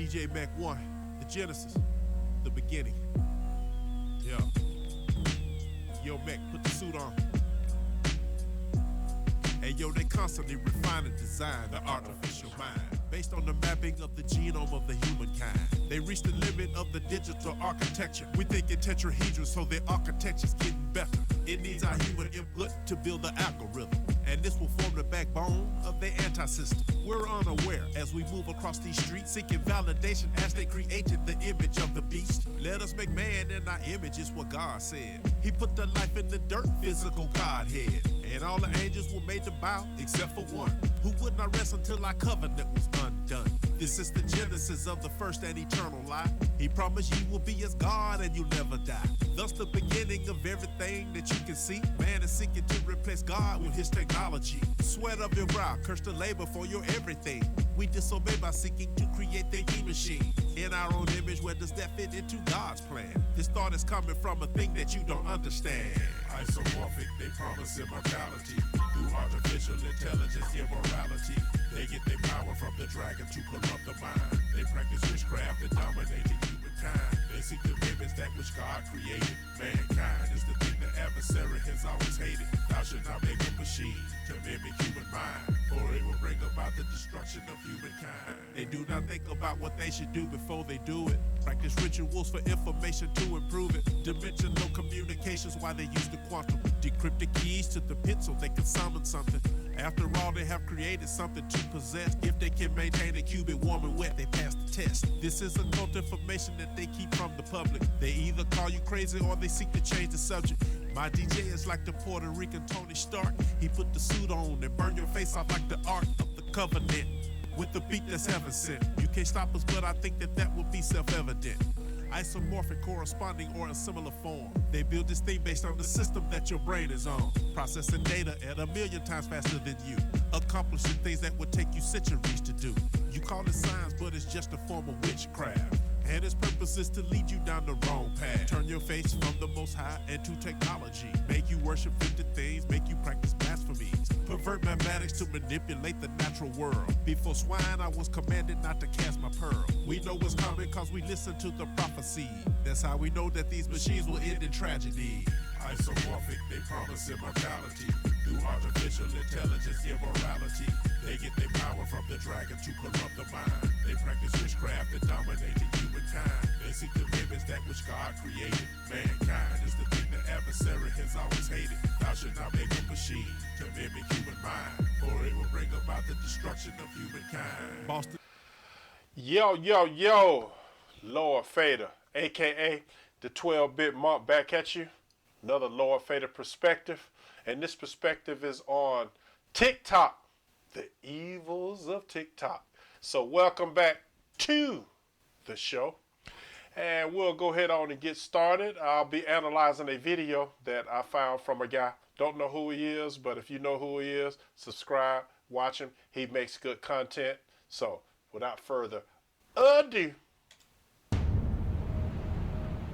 DJ Mech 1, the genesis, the beginning. Yeah. Yo, Mech, put the suit on. Hey, yo, they constantly refine and design the artificial mind based on the mapping of the genome of the humankind. They reach the limit of the digital architecture. We think in tetrahedron, so their architecture's getting better. It needs our human input to build the algorithm, and this will form the backbone of their anti-system. We're unaware as we move across these streets, seeking validation as they created the image of the beast. Let us make man in our image is what God said. He put the life in the dirt, physical Godhead. And all the angels were made to bow, except for one, who would not rest until our covenant was undone. This is the genesis of the first and eternal lie. He promised you will be as God and you'll never die. Thus the beginning of everything that you can see. Man is seeking to replace God with his technology. Sweat of your brow, curse the labor for your everything. We disobey by seeking to create the e-machine. In our own image, where does that fit into God's plan? This thought is coming from a thing that you don't understand. Isomorphic, they promise immortality. Through artificial intelligence, immorality. They get their power from the dragon to corrupt the mind. They practice witchcraft and dominate humankind. They seek to mimic that which God created. Mankind is the thing the adversary has always hated. Thou should not make a machine to mimic human mind, for it will bring about the destruction of humankind. They do not think about what they should do before they do it. Practice rituals for information to improve it. Dimensional communications while they use the quantum. Decrypt the keys to the pit so they can summon something. After all, they have created something to possess. If they can maintain a qubit warm and wet, they pass the test. This is occult information that they keep from the public. They either call you crazy or they seek to change the subject. My DJ is like the Puerto Rican Tony Stark. He put the suit on and burn your face off like the Ark of the Covenant. With the beat that's heaven sent. You can't stop us, but I think that would be self-evident. Isomorphic, corresponding, or a similar form. They build this thing based on the system that your brain is on. Processing data at 1,000,000 times faster than you. Accomplishing things that would take you centuries to do. You call it science, but it's just a form of witchcraft. And its purpose is to lead you down the wrong path. Turn your face from the Most High into technology. Make you worship 50 things, make you practice blasphemies. Pervert mathematics to manipulate the natural world. Before swine, I was commanded not to cast my pearl. We know what's coming cause we listen to the prophecy. That's how we know that these machines will end in tragedy. Isomorphic, they promise immortality. Through artificial intelligence, immorality. They get their power from the dragon to corrupt the mind. They practice witchcraft and dominate humankind. They seek to mimic that which God created. Mankind is the thing the adversary has always hated. Thou should not make a machine to mimic human mind, for it will bring about the destruction of humankind. Boston. Yo, Lord Fader, aka the 12-bit monk, back at you. Another Lord Fader perspective, and this perspective is on TikTok, the evils of TikTok. So welcome back to the show, and we'll go ahead on and get started. I'll be analyzing a video that I found from a guy. Don't know who he is, but if you know who he is, subscribe, watch him. He makes good content. So without further ado.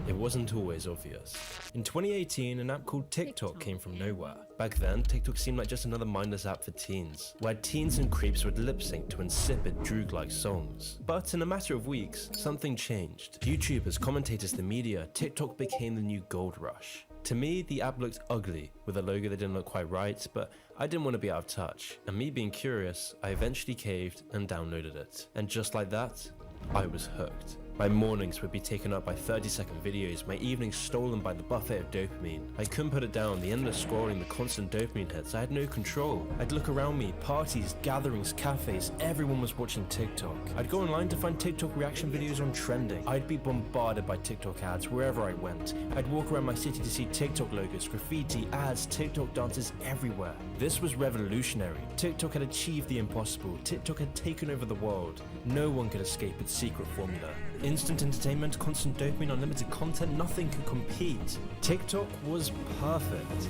It wasn't always obvious. In 2018, an app called TikTok came from nowhere. Back then, TikTok seemed like just another mindless app for teens, where teens and creeps would lip sync to insipid, droog-like songs. But in a matter of weeks, something changed. YouTubers, commentators, the media, TikTok became the new gold rush. To me, the app looked ugly, with a logo that didn't look quite right, but I didn't want to be out of touch. And me being curious, I eventually caved and downloaded it. And just like that, I was hooked. My mornings would be taken up by 30-second videos, my evenings stolen by the buffet of dopamine. I couldn't put it down, the endless scrolling, the constant dopamine hits, I had no control. I'd look around me, parties, gatherings, cafes, everyone was watching TikTok. I'd go online to find TikTok reaction videos on trending. I'd be bombarded by TikTok ads wherever I went. I'd walk around my city to see TikTok logos, graffiti, ads, TikTok dances everywhere. This was revolutionary. TikTok had achieved the impossible. TikTok had taken over the world. No one could escape its secret formula. Instant entertainment, constant dopamine, unlimited content, nothing could compete. TikTok was perfect.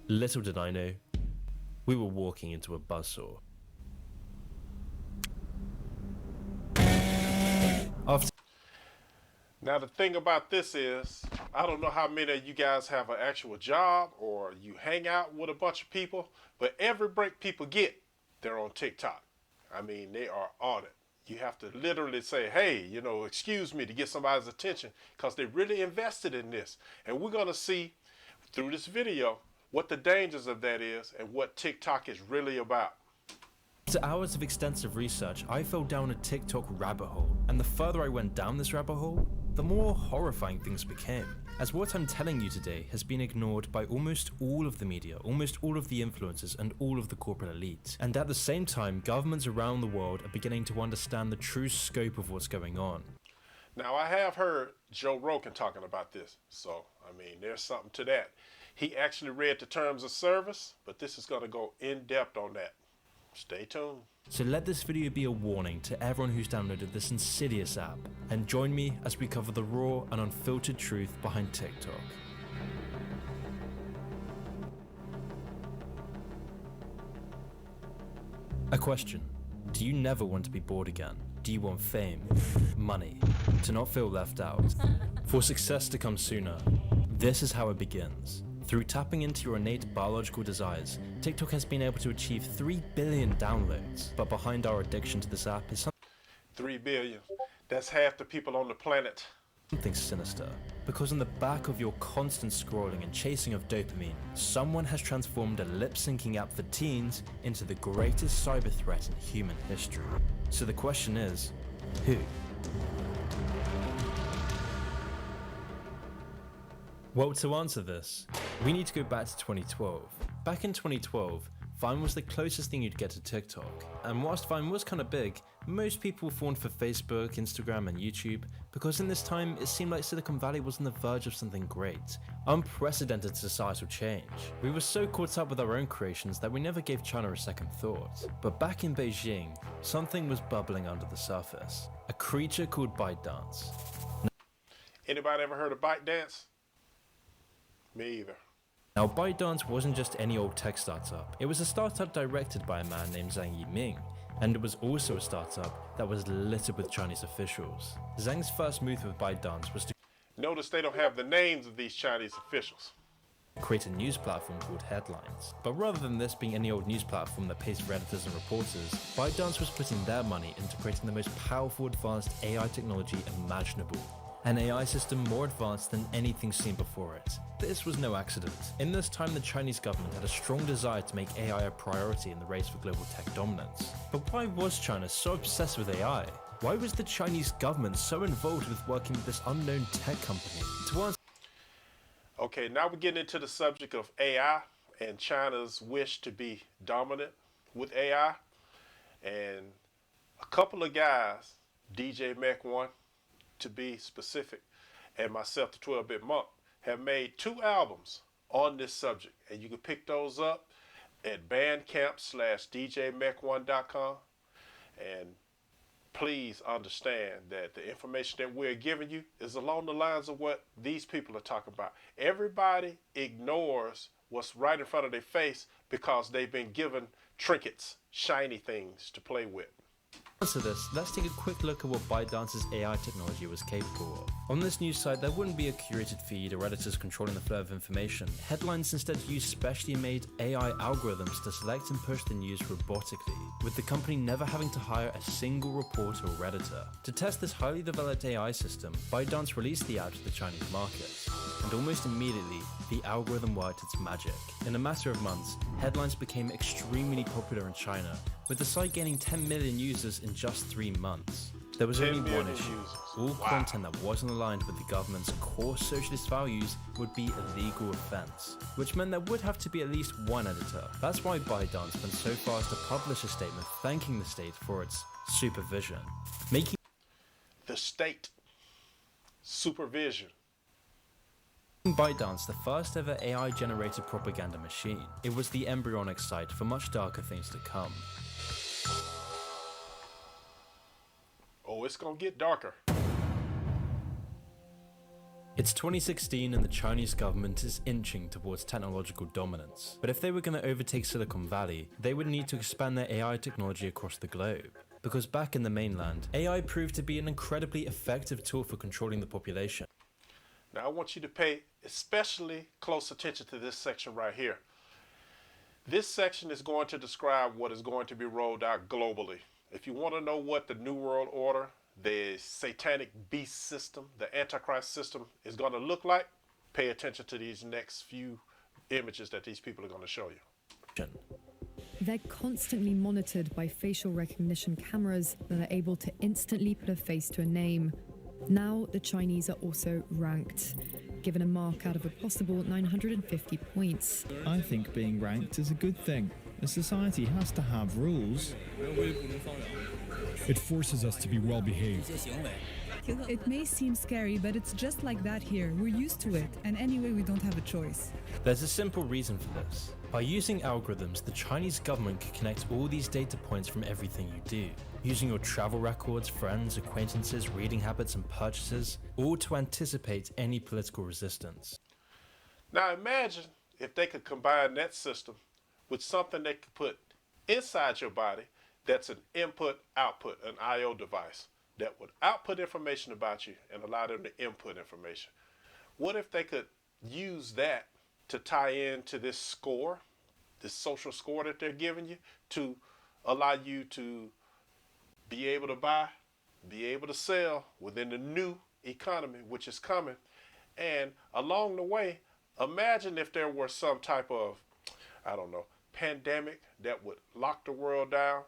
Little did I know, we were walking into a buzzsaw. Now the thing about this is, I don't know how many of you guys have an actual job or you hang out with a bunch of people, but every break people get, they're on TikTok. I mean, they are on it. You have to literally say, hey, you know, excuse me, to get somebody's attention, because they really invested in this. And we're going to see through this video what the dangers of that is and what TikTok is really about. After hours of extensive research, I fell down a TikTok rabbit hole, and the further I went down this rabbit hole, the more horrifying things became. As what I'm telling you today has been ignored by almost all of the media, almost all of the influencers, and all of the corporate elite. And at the same time, governments around the world are beginning to understand the true scope of what's going on. Now, I have heard Joe Rogan talking about this, so, I mean, there's something to that. He actually read the terms of service, but this is going to go in depth on that. Stay tuned. So let this video be a warning to everyone who's downloaded this insidious app, and join me as we cover the raw and unfiltered truth behind TikTok. A question: do you never want to be bored again? Do you want fame, money, to not feel left out? For success to come sooner, this is how it begins. Through tapping into your innate biological desires, TikTok has been able to achieve 3 billion downloads. But behind our addiction to this app is 3 billion. That's half the people on the planet. something sinister. Because on the back of your constant scrolling and chasing of dopamine, someone has transformed a lip-syncing app for teens into the greatest cyber threat in human history. So the question is, who? Well, to answer this, we need to go back to 2012. Back in 2012, Vine was the closest thing you'd get to TikTok. And whilst Vine was kind of big, most people fawned for Facebook, Instagram, and YouTube, because in this time it seemed like Silicon Valley was on the verge of something great. Unprecedented societal change. We were so caught up with our own creations that we never gave China a second thought. But back in Beijing, something was bubbling under the surface. A creature called ByteDance. Anybody ever heard of ByteDance? Me either. Now, ByteDance wasn't just any old tech startup. It was a startup directed by a man named Zhang Yiming, and it was also a startup that was littered with Chinese officials. Zhang's first move with ByteDance was to Notice they don't have the names of these Chinese officials. create a news platform called Headlines. But rather than this being any old news platform that pays for editors and reporters, ByteDance was putting their money into creating the most powerful advanced AI technology imaginable. An AI system more advanced than anything seen before it. This was no accident. In this time, the Chinese government had a strong desire to make AI a priority in the race for global tech dominance. But why was China so obsessed with AI? Why was the Chinese government so involved with working with this unknown tech company? To answer Okay, now we're getting into the subject of AI and China's wish to be dominant with AI. And a couple of guys, DJ Mech one, to be specific, and myself, the 12-Bit Monk, have made 2 albums on this subject. And you can pick those up at bandcamp/djmech1.com. And please understand that the information that we're giving you is along the lines of what these people are talking about. Everybody ignores what's right in front of their face because they've been given trinkets, shiny things to play with. To this, let's take a quick look at what ByteDance's AI technology was capable of. On this news site, there wouldn't be a curated feed or editors controlling the flow of information. Headlines instead use specially made AI algorithms to select and push the news robotically, with the company never having to hire a single reporter or editor. To test this highly developed AI system, ByteDance released the app to the Chinese market. And almost immediately, the algorithm worked its magic. In a matter of months, Headlines became extremely popular in China, with the site gaining 10 million users in just 3 months. There was only one issue. All content that wasn't aligned with the government's core socialist values would be a legal offense, which meant there would have to be at least one editor. That's why ByteDance went so far as to publish a statement thanking the state for its supervision, making The state supervision. ByteDance the first ever AI-generated propaganda machine. It was the embryonic site for much darker things to come. Oh, it's gonna get darker. It's 2016 and the Chinese government is inching towards technological dominance. But if they were going to overtake Silicon Valley, they would need to expand their AI technology across the globe. Because back in the mainland, AI proved to be an incredibly effective tool for controlling the population. Now I want you to pay especially close attention to this section right here. This section is going to describe what is going to be rolled out globally. if you want to know what the New World Order, the satanic beast system, the Antichrist system is going to look like, pay attention to these next few images that these people are going to show you. They're constantly monitored by facial recognition cameras that are able to instantly put a face to a name. Now the Chinese are also ranked, given a mark out of a possible 950 points. I think being ranked is a good thing. A society has to have rules. It forces us to be well behaved. It may seem scary, but it's just like that here. We're used to it, and anyway, we don't have a choice. There's a simple reason for this. By using algorithms, the Chinese government can connect all these data points from everything you do, using your travel records, friends, acquaintances, reading habits, and purchases, all to anticipate any political resistance. Now imagine if they could combine that system with something they could put inside your body that's an input-output, an I/O device that would output information about you and allow them to input information. What if they could use that to tie into this score, this social score that they're giving you, to allow you to be able to buy, be able to sell within the new economy, which is coming. And along the way, imagine if there were some type of, I don't know, pandemic that would lock the world down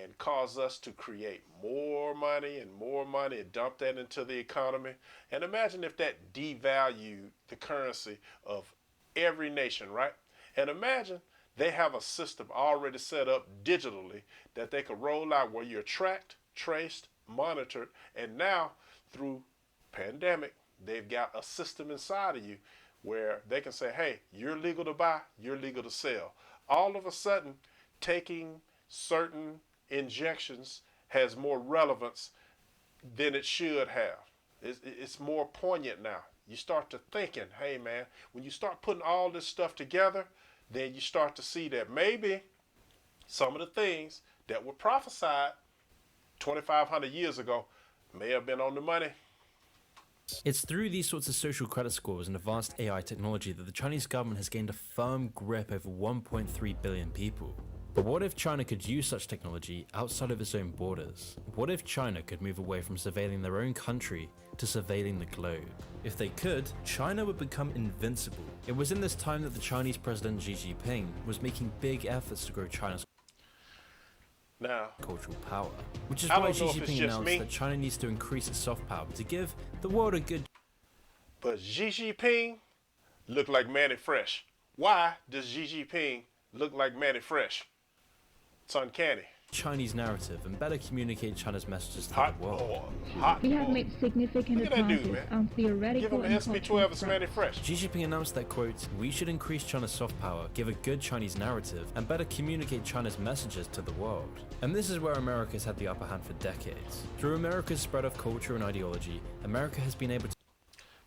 and cause us to create more money and dump that into the economy. And imagine if that devalued the currency of every nation, right? And imagine they have a system already set up digitally that they could roll out where you're tracked, traced, monitored, and now through pandemic, they've got a system inside of you where they can say, hey, you're legal to buy, you're legal to sell. All of a sudden, taking certain injections has more relevance than it should have. It's more poignant now. You start to thinking, hey man, when you start putting all this stuff together, then you start to see that maybe some of the things that were prophesied 2,500 years ago may have been on the money. It's through these sorts of social credit scores and advanced AI technology that the Chinese government has gained a firm grip over 1.3 billion people. But what if China could use such technology outside of its own borders? What if China could move away from surveilling their own country to surveilling the globe? If they could, China would become invincible. It was in this time that the Chinese president Xi Jinping was making big efforts to grow China's cultural power, which is why Xi Jinping announced that China needs to increase its soft power to give the world a good. But Xi Jinping looked like Manny Fresh. Why does Xi Jinping look like Manny Fresh? It's uncanny. Chinese narrative and better communicate China's messages to the world. We have made significant advances on theoretical and cultural fronts. Xi Jinping announced that, quote, we should increase China's soft power, give a good Chinese narrative, and better communicate China's messages to the world. And this is where America has had the upper hand for decades. Through America's spread of culture and ideology, America has been able to...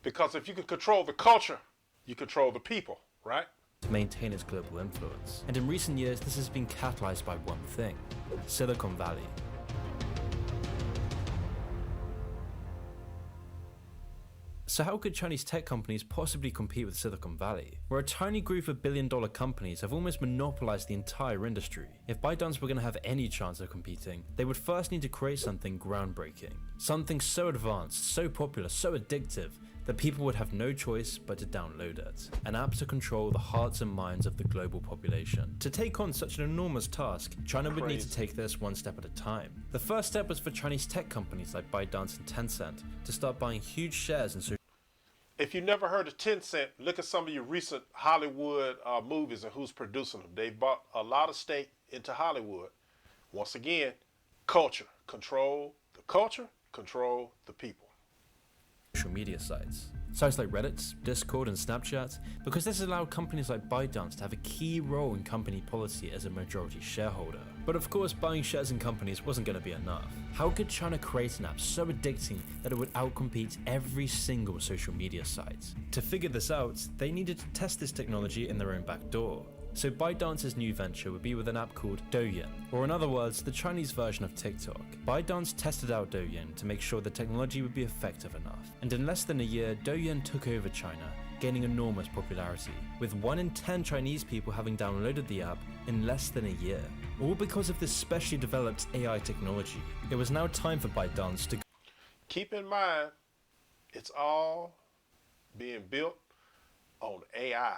Because if you can control the culture, you control the people, right? To maintain its global influence. And in recent years, this has been catalyzed by one thing: Silicon Valley. So how could Chinese tech companies possibly compete with Silicon Valley, where a tiny group of billion-dollar companies have almost monopolized the entire industry? If ByteDance were going to have any chance of competing, they would first need to create something groundbreaking, something so advanced, so popular, so addictive, that people would have no choice but to download it. An app to control the hearts and minds of the global population. To take on such an enormous task, China would need to take this one step at a time. The first step was for Chinese tech companies like ByteDance and Tencent to start buying huge shares in social. If you never heard of Tencent, look at some of your recent Hollywood movies and who's producing them. They bought a lot of stake into Hollywood. Once again, culture. Control the culture, control the people. Social media sites. Sites like Reddit, Discord, and Snapchat, because this allowed companies like ByteDance to have a key role in company policy as a majority shareholder. But of course, buying shares in companies wasn't going to be enough. How could China create an app so addicting that it would outcompete every single social media site? To figure this out, they needed to test this technology in their own back door. So ByteDance's new venture would be with an app called Douyin, or in other words, the Chinese version of TikTok. ByteDance tested out Douyin to make sure the technology would be effective enough, and in less than a year, Douyin took over China gaining enormous popularity, with 1 in 10 Chinese people having downloaded the app in less than a year. All because of this specially developed AI technology. It was now time for ByteDance to keep in mind, it's all being built on AI.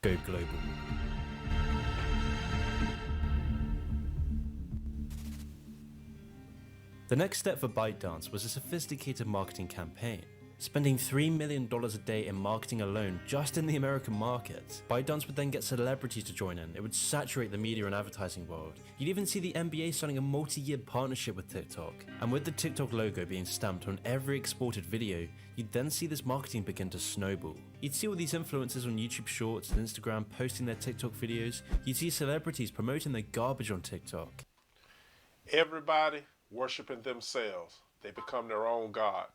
Go global. The next step for ByteDance was a sophisticated marketing campaign. Spending $3 million a day in marketing alone just in the American market. ByteDance would then get celebrities to join in. It would saturate the media and advertising world. You'd even see the NBA signing a multi-year partnership with TikTok. And with the TikTok logo being stamped on every exported video, you'd then see this marketing begin to snowball. You'd see all these influencers on YouTube Shorts and Instagram posting their TikTok videos. You'd see celebrities promoting their garbage on TikTok. Everybody worshiping themselves. They become their own god.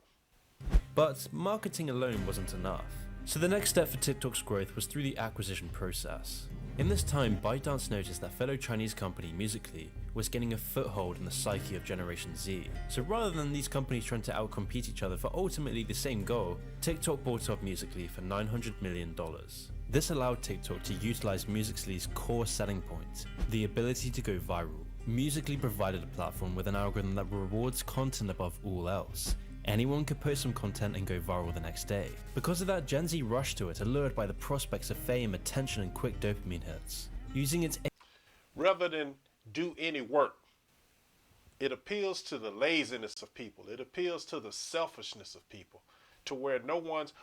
But marketing alone wasn't enough. So the next step for TikTok's growth was through the acquisition process. In this time, ByteDance noticed that fellow Chinese company Musical.ly was getting a foothold in the psyche of Generation Z. So rather than these companies trying to outcompete each other for ultimately the same goal, TikTok bought up Musical.ly for $900 million. This allowed TikTok to utilize Musical.ly's core selling point, the ability to go viral. Musical.ly provided a platform with an algorithm that rewards content above all else. Anyone could post some content and go viral the next day. Because of that, Gen Z rushed to it, allured by the prospects of fame, attention, and quick dopamine hits. Using its rather than do any work, it appeals to the laziness of people. It appeals to the selfishness of people. To where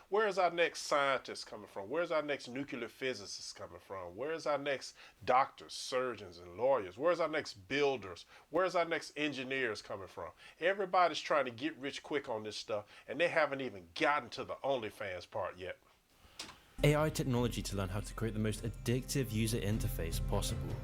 where's our next scientist coming from? Where's our next nuclear physicist coming from? Where's our next doctors, surgeons, and lawyers? Where's our next builders? Where's our next engineers coming from? Everybody's trying to get rich quick on this stuff, and they haven't even gotten to the OnlyFans part yet. AI technology to learn how to create the most addictive user interface possible.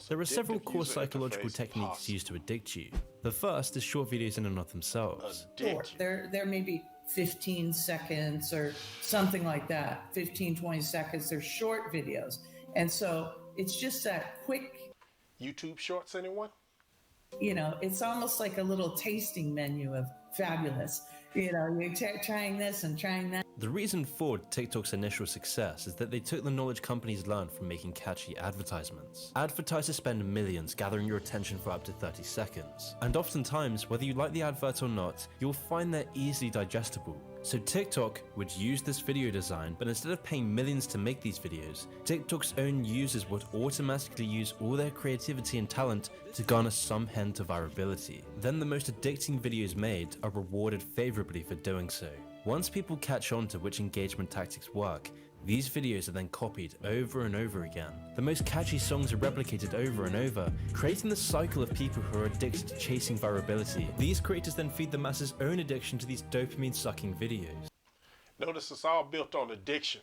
There are several core psychological techniques used to addict you. The first is short videos in and of themselves. Short. There may be 15 seconds or something like that. 15, 20 seconds. They're short videos. And so it's just that quick. YouTube Shorts, anyone? You know, it's almost like a little tasting menu of fabulous. You know, you're trying this and trying that. The reason for TikTok's initial success is that they took the knowledge companies learned from making catchy advertisements. Advertisers spend millions gathering your attention for up to 30 seconds. And oftentimes, whether you like the advert or not, you'll find they're easily digestible. So TikTok would use this video design, but instead of paying millions to make these videos, TikTok's own users would automatically use all their creativity and talent to garner some hint of virality. Then the most addicting videos made are rewarded favorably for doing so. Once people catch on to which engagement tactics work, these videos are then copied over and over again. The most catchy songs are replicated over and over, creating the cycle of people who are addicted to chasing virality. These creators then feed the masses' own addiction to these dopamine-sucking videos. Notice it's all built on addiction.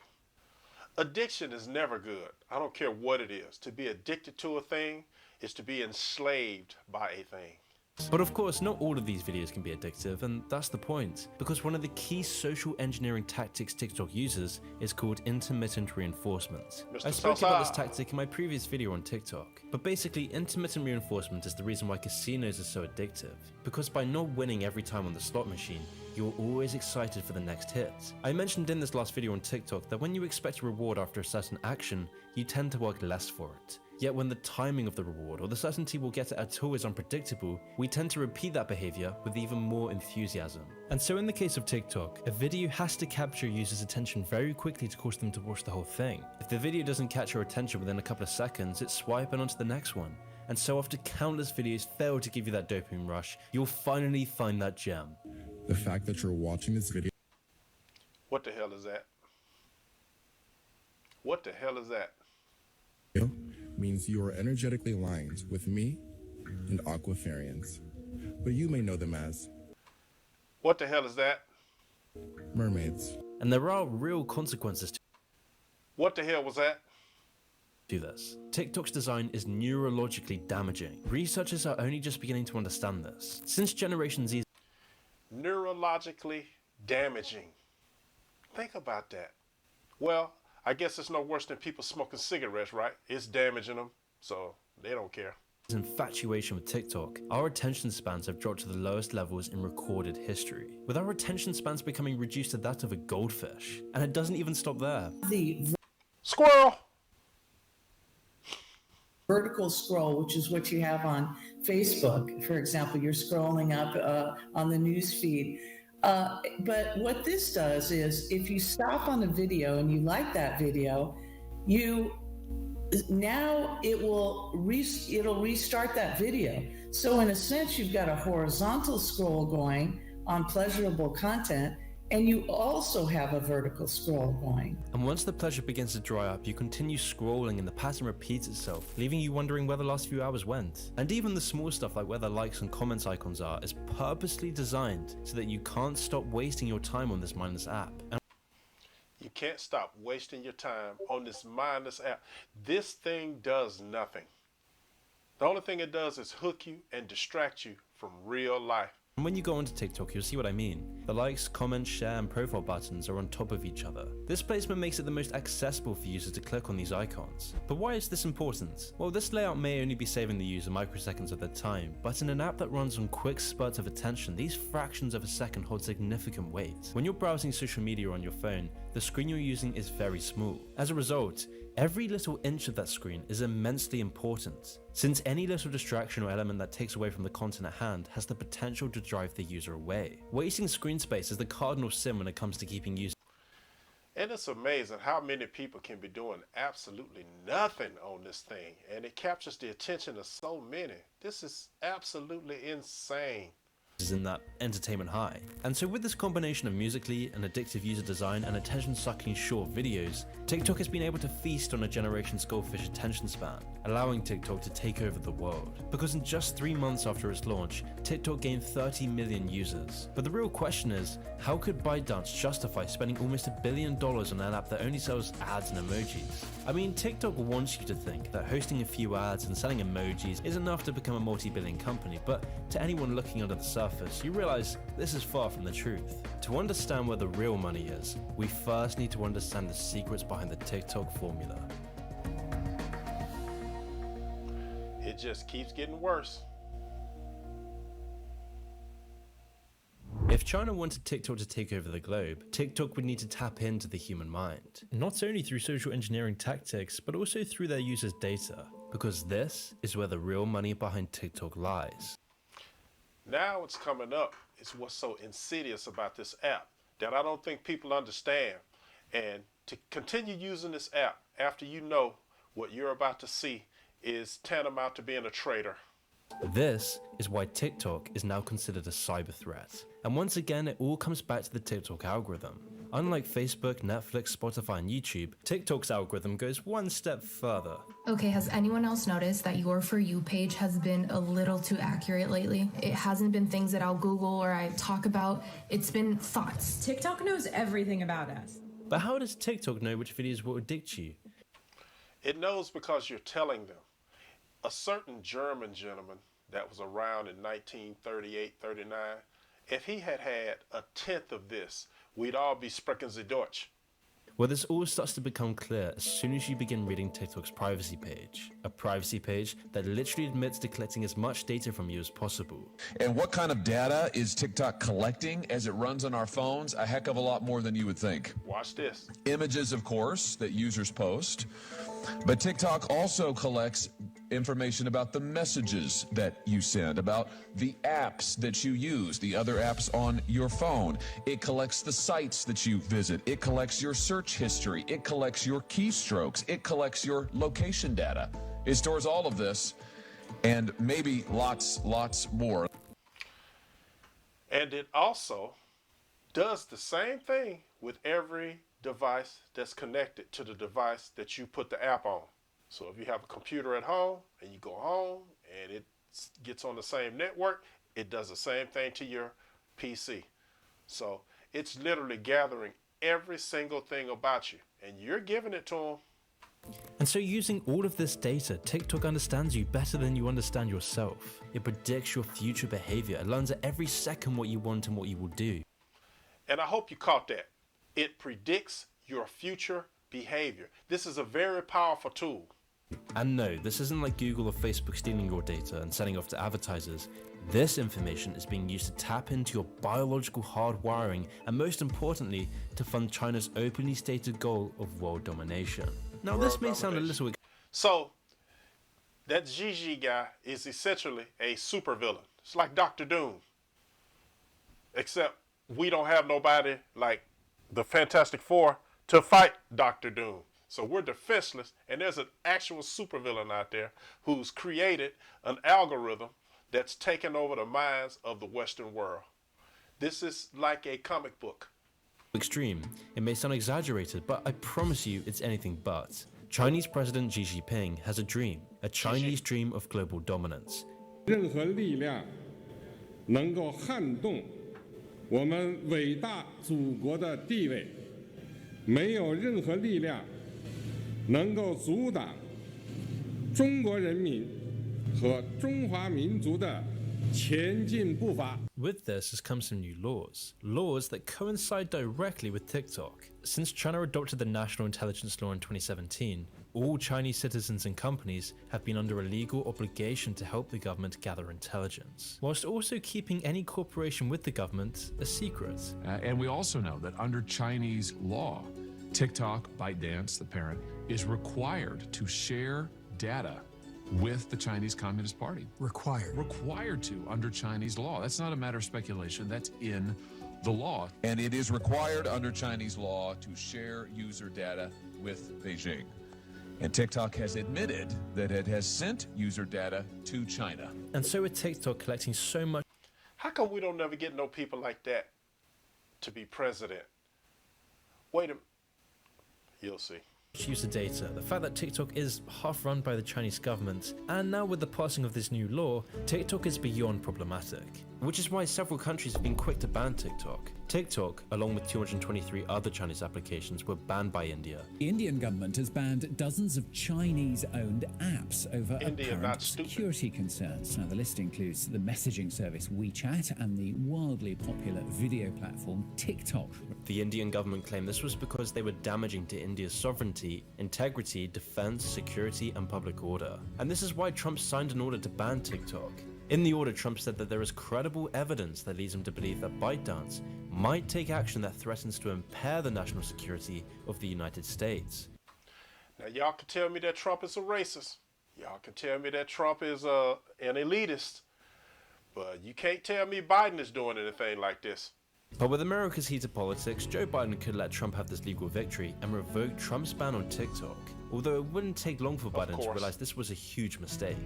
Addiction is never good. I don't care what it is. To be addicted to a thing is to be enslaved by a thing. But of course, not all of these videos can be addictive, and that's the point. Because one of the key social engineering tactics TikTok uses is called intermittent reinforcement. I spoke about this tactic in my previous video on TikTok. But basically, intermittent reinforcement is the reason why casinos are so addictive. Because by not winning every time on the slot machine, you're always excited for the next hit. I mentioned in this last video on TikTok that when you expect a reward after a certain action, you tend to work less for it. Yet when the timing of the reward or the certainty we'll get it at all is unpredictable, we tend to repeat that behavior with even more enthusiasm. And so in the case of TikTok, a video has to capture users' attention very quickly to cause them to watch the whole thing. If the video doesn't catch your attention within a couple of seconds, it's swiping onto the next one. And so after countless videos fail to give you that dopamine rush, you'll finally find that gem. The fact that you're watching this video... What the hell is that? What the hell is that? means you are energetically aligned with me and Aquafarians, but you may know them as... What the hell is that? Mermaids. And there are real consequences to... What the hell was that? Do this. TikTok's design is neurologically damaging. Researchers are only just beginning to understand this. Since Generation Z... Neurologically damaging. Think about that. Well, I guess it's no worse than people smoking cigarettes, right? It's damaging them, so they don't care. infatuation with TikTok, our attention spans have dropped to the lowest levels in recorded history, with our attention spans becoming reduced to that of a goldfish. And it doesn't even stop there. The Squirrel! vertical scroll, which is what you have on Facebook, for example, you're scrolling up on the news feed. But what this does is if you stop on a video and you like that video, now it'll restart that video. So in a sense, you've got a horizontal scroll going on pleasurable content, and you also have a vertical scroll going. And once the pleasure begins to dry up, you continue scrolling and the pattern repeats itself, leaving you wondering where the last few hours went. And even the small stuff like where the likes and comments icons are is purposely designed so that you can't stop wasting your time on this mindless app. You can't stop wasting your time on this mindless app. This thing does nothing. The only thing it does is hook you and distract you from real life. And when you go onto TikTok, you'll see what I mean. The likes, comments, share, and profile buttons are on top of each other. This placement makes it the most accessible for users to click on these icons. But why is this important? Well, this layout may only be saving the user microseconds of their time, but in an app that runs on quick spurts of attention, these fractions of a second hold significant weight. When you're browsing social media on your phone, the screen you're using is very small. As a result, every little inch of that screen is immensely important, since any little distraction or element that takes away from the content at hand has the potential to drive the user away. Wasting screen space is the cardinal sin when it comes to keeping users. And it's amazing how many people can be doing absolutely nothing on this thing, and it captures the attention of so many. This is absolutely insane. In that entertainment high. And so with this combination of musically and addictive user design and attention-sucking short videos, TikTok has been able to feast on a generation's goldfish attention span, allowing TikTok to take over the world. Because in just 3 months after its launch, TikTok gained 30 million users. But the real question is, how could ByteDance justify spending almost $1 billion on an app that only sells ads and emojis? I mean, TikTok wants you to think that hosting a few ads and selling emojis is enough to become a multi-billion company, but to anyone looking under the surface, you realize this is far from the truth. To understand where the real money is, we first need to understand the secrets behind the TikTok formula. It just keeps getting worse. If China wanted TikTok to take over the globe, TikTok would need to tap into the human mind. Not only through social engineering tactics, but also through their users' data. Because this is where the real money behind TikTok lies. Now what's coming up is what's so insidious about this app that I don't think people understand. And to continue using this app after you know what you're about to see is tantamount to being a traitor. This is why TikTok is now considered a cyber threat. And once again, it all comes back to the TikTok algorithm. Unlike Facebook, Netflix, Spotify, and YouTube, TikTok's algorithm goes one step further. Okay, has anyone else noticed that your For You page has been a little too accurate lately? It hasn't been things that I'll Google or I talk about. It's been thoughts. TikTok knows everything about us. But how does TikTok know which videos will addict you? It knows because you're telling them. A certain German gentleman that was around in 1938, 39, if he had had a tenth of this, we'd all be sprechen Sie Deutsch. Well, this all starts to become clear as soon as you begin reading TikTok's privacy page. A privacy page that literally admits to collecting as much data from you as possible. And what kind of data is TikTok collecting as it runs on our phones? A heck of a lot more than you would think. Watch this. Images, of course, that users post. But TikTok also collects information about the messages that you send, about the apps that you use, the other apps on your phone. It collects the sites that you visit. It collects your search history. It collects your keystrokes. It collects your location data. It stores all of this and maybe lots more. And it also does the same thing with every device that's connected to the device that you put the app on. So if you have a computer at home and you go home and it gets on the same network, it does the same thing to your PC. So it's literally gathering every single thing about you and you're giving it to them. And so using all of this data, TikTok understands you better than you understand yourself. It predicts your future behavior. It learns at every second what you want and what you will do. And I hope you caught that. It predicts your future behavior. This is a very powerful tool. And no, this isn't like Google or Facebook stealing your data and selling off to advertisers. This information is being used to tap into your biological hardwiring and, most importantly, to fund China's openly stated goal of world domination. Now, this may sound a little... So, that Gigi guy is essentially a supervillain. It's like Dr. Doom. Except we don't have nobody like the Fantastic Four to fight Dr. Doom. So we're defenseless, and there's an actual supervillain out there who's created an algorithm that's taken over the minds of the Western world. This is like a comic book. Extreme. It may sound exaggerated, but I promise you it's anything but. Chinese President Xi Jinping has a dream, a Chinese dream of global dominance. 任何力量能够撼动我们伟大祖国的地位，没有任何力量能够阻挡中国人民和中华民族的前进步伐。 With this has come some new laws that coincide directly with TikTok. Since China adopted the National Intelligence Law in 2017, all Chinese citizens and companies have been under a legal obligation to help the government gather intelligence, whilst also keeping any cooperation with the government a secret. And we also know that under Chinese law, TikTok, ByteDance, the parent, is required to share data with the Chinese Communist Party. Required to under Chinese law. That's not a matter of speculation. That's in the law. And it is required under Chinese law to share user data with Beijing. And TikTok has admitted that it has sent user data to China. And so with TikTok collecting so much... How come we don't never get no people like that to be president? Wait a minute. You'll see. User data, the fact that TikTok is half run by the Chinese government, and now with the passing of this new law, TikTok is beyond problematic. Which is why several countries have been quick to ban TikTok. TikTok, along with 223 other Chinese applications, were banned by India. The Indian government has banned dozens of Chinese-owned apps over apparent security concerns. Now, the list includes the messaging service WeChat and the wildly popular video platform TikTok. The Indian government claimed this was because they were damaging to India's sovereignty, integrity, defense, security, and public order. And this is why Trump signed an order to ban TikTok. In the order, Trump said that there is credible evidence that leads him to believe that ByteDance might take action that threatens to impair the national security of the United States. Now, y'all can tell me that Trump is a racist. Y'all can tell me that Trump is an elitist. But you can't tell me Biden is doing anything like this. But with America's heated politics, Joe Biden could let Trump have this legal victory and revoke Trump's ban on TikTok. Although it wouldn't take long for Biden to realize this was a huge mistake.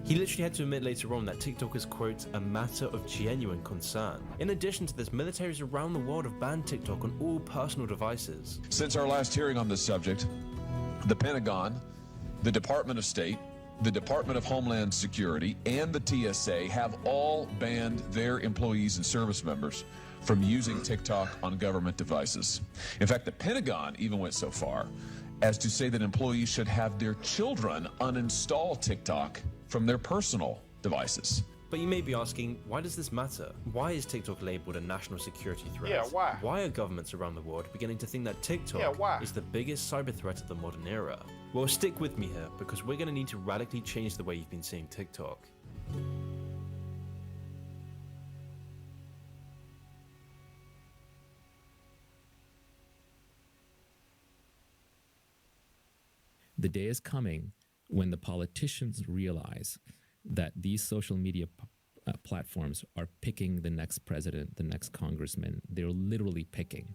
He literally had to admit later on that TikTok is, quote, a matter of genuine concern. In addition to this, militaries around the world have banned TikTok on all personal devices. Since our last hearing on this subject, the Pentagon, the Department of State, the Department of Homeland Security, and the TSA have all banned their employees and service members from using TikTok on government devices. In fact, the Pentagon even went so far as to say that employees should have their children uninstall TikTok from their personal devices. But you may be asking, why does this matter? Why is TikTok labeled a national security threat? Yeah, why? Why are governments around the world beginning to think that TikTok is the biggest cyber threat of the modern era? Well, stick with me here, because we're going to need to radically change the way you've been seeing TikTok. The day is coming when the politicians realize that these social media platforms are picking the next president, the next congressman. They're literally picking.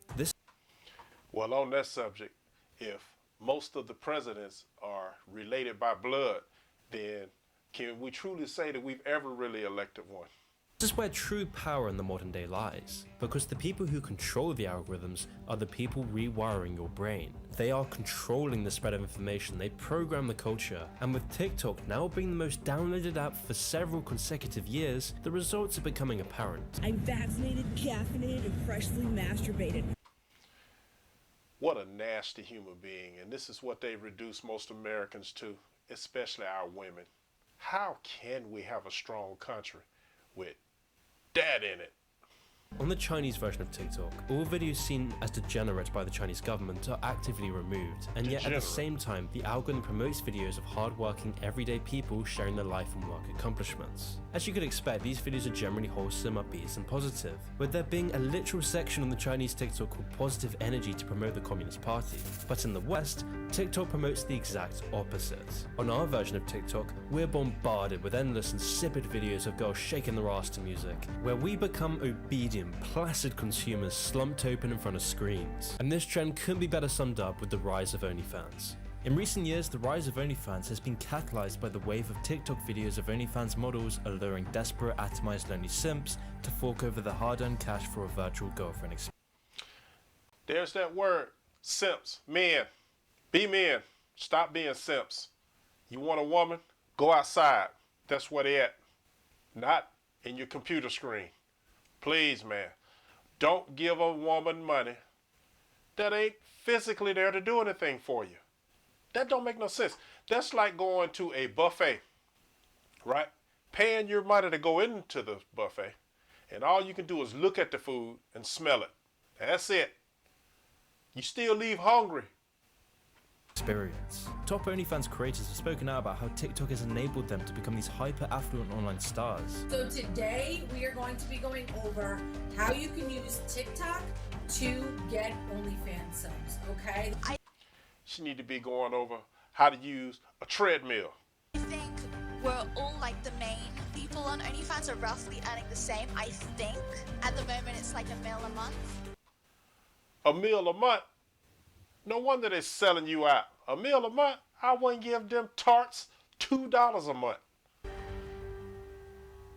Well, on that subject, if most of the presidents are related by blood, then can we truly say that we've ever really elected one? This is where true power in the modern day lies, because the people who control the algorithms are the people rewiring your brain. They are controlling the spread of information, they program the culture, and with TikTok now being the most downloaded app for several consecutive years, the results are becoming apparent. I'm vaccinated, caffeinated, and freshly masturbated. What a nasty human being, and this is what they reduce most Americans to, especially our women. How can we have a strong country with that in it? On the Chinese version of TikTok, all videos seen as degenerate by the Chinese government are actively removed, and yet at the same time, the algorithm promotes videos of hardworking, everyday people sharing their life and work accomplishments. As you could expect, these videos are generally wholesome, upbeat, and positive, with there being a literal section on the Chinese TikTok called Positive Energy to promote the Communist Party. But in the West, TikTok promotes the exact opposite. On our version of TikTok, we're bombarded with endless insipid videos of girls shaking their ass to music, where we become obedient, placid consumers slumped open in front of screens. And this trend couldn't be better summed up with the rise of OnlyFans. In recent years, the rise of OnlyFans has been catalyzed by the wave of TikTok videos of OnlyFans models alluring desperate, atomized, lonely simps to fork over their hard-earned cash for a virtual girlfriend experience. There's that word, simps. Men, be men. Stop being simps. You want a woman? Go outside. That's where they at. Not in your computer screen. Please, man, don't give a woman money that ain't physically there to do anything for you. That don't make no sense. That's like going to a buffet, right? Paying your money to go into the buffet, and all you can do is look at the food and smell it. That's it. You still leave hungry. Experience. Top OnlyFans creators have spoken out about how TikTok has enabled them to become these hyper-affluent online stars. So today we are going to be going over how you can use TikTok to get OnlyFans subs, okay? She need to be going over how to use a treadmill. I think we're all like the main people on OnlyFans are roughly earning the same, I think. At the moment it's like $1 million a month. $1 million a month? No wonder they're selling you out. $1 million a month? I wouldn't give them tarts $2 a month.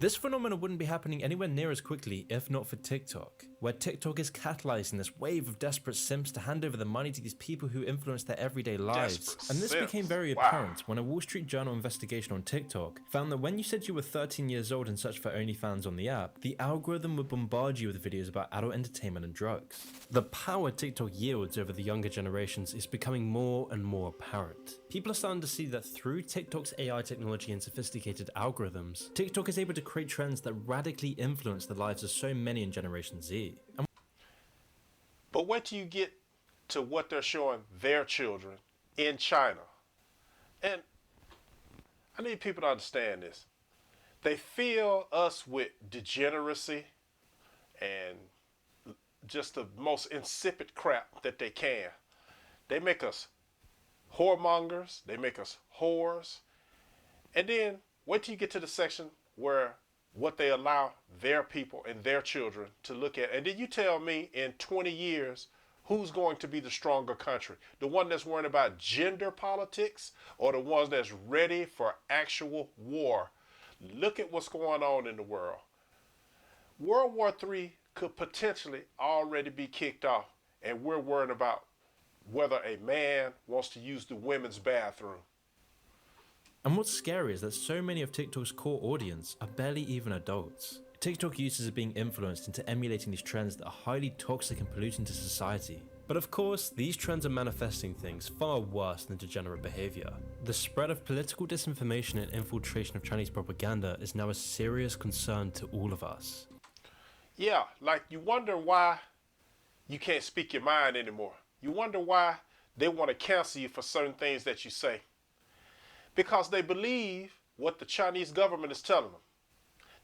This phenomenon wouldn't be happening anywhere near as quickly if not for TikTok, where TikTok is catalyzing this wave of desperate simps to hand over the money to these people who influence their everyday lives. And this became very apparent when a Wall Street Journal investigation on TikTok found that when you said you were 13 years old and searched for OnlyFans on the app, the algorithm would bombard you with videos about adult entertainment and drugs. The power TikTok yields over the younger generations is becoming more and more apparent. People are starting to see that through TikTok's AI technology and sophisticated algorithms, TikTok is able to create trends that radically influence the lives of so many in Generation Z. But wait till you get to what they're showing their children in China. And I need people to understand this. They fill us with degeneracy and just the most insipid crap that they can. They make us whoremongers. They make us whores. And then wait till you get to the section where what they allow their people and their children to look at. And then you tell me in 20 years, who's going to be the stronger country? The one that's worrying about gender politics or the ones that's ready for actual war? Look at what's going on in the world. World War III could potentially already be kicked off, and we're worrying about whether a man wants to use the women's bathroom. And what's scary is that so many of TikTok's core audience are barely even adults. TikTok users are being influenced into emulating these trends that are highly toxic and polluting to society. But of course, these trends are manifesting things far worse than degenerate behavior. The spread of political disinformation and infiltration of Chinese propaganda is now a serious concern to all of us. Yeah, like you wonder why you can't speak your mind anymore. You wonder why they want to cancel you for certain things that you say. Because they believe what the Chinese government is telling them,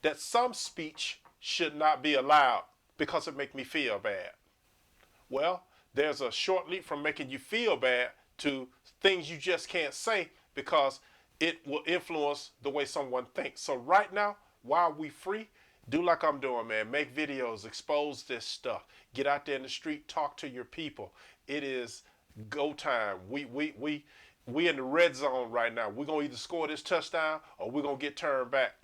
that some speech should not be allowed because it makes me feel bad. Well, there's a short leap from making you feel bad to things you just can't say because it will influence the way someone thinks. So right now, while we free, do like I'm doing, man. Make videos, expose this stuff. Get out there in the street, talk to your people. It is go time. We in the red zone right now. We're going to either score this touchdown or we're going to get turned back.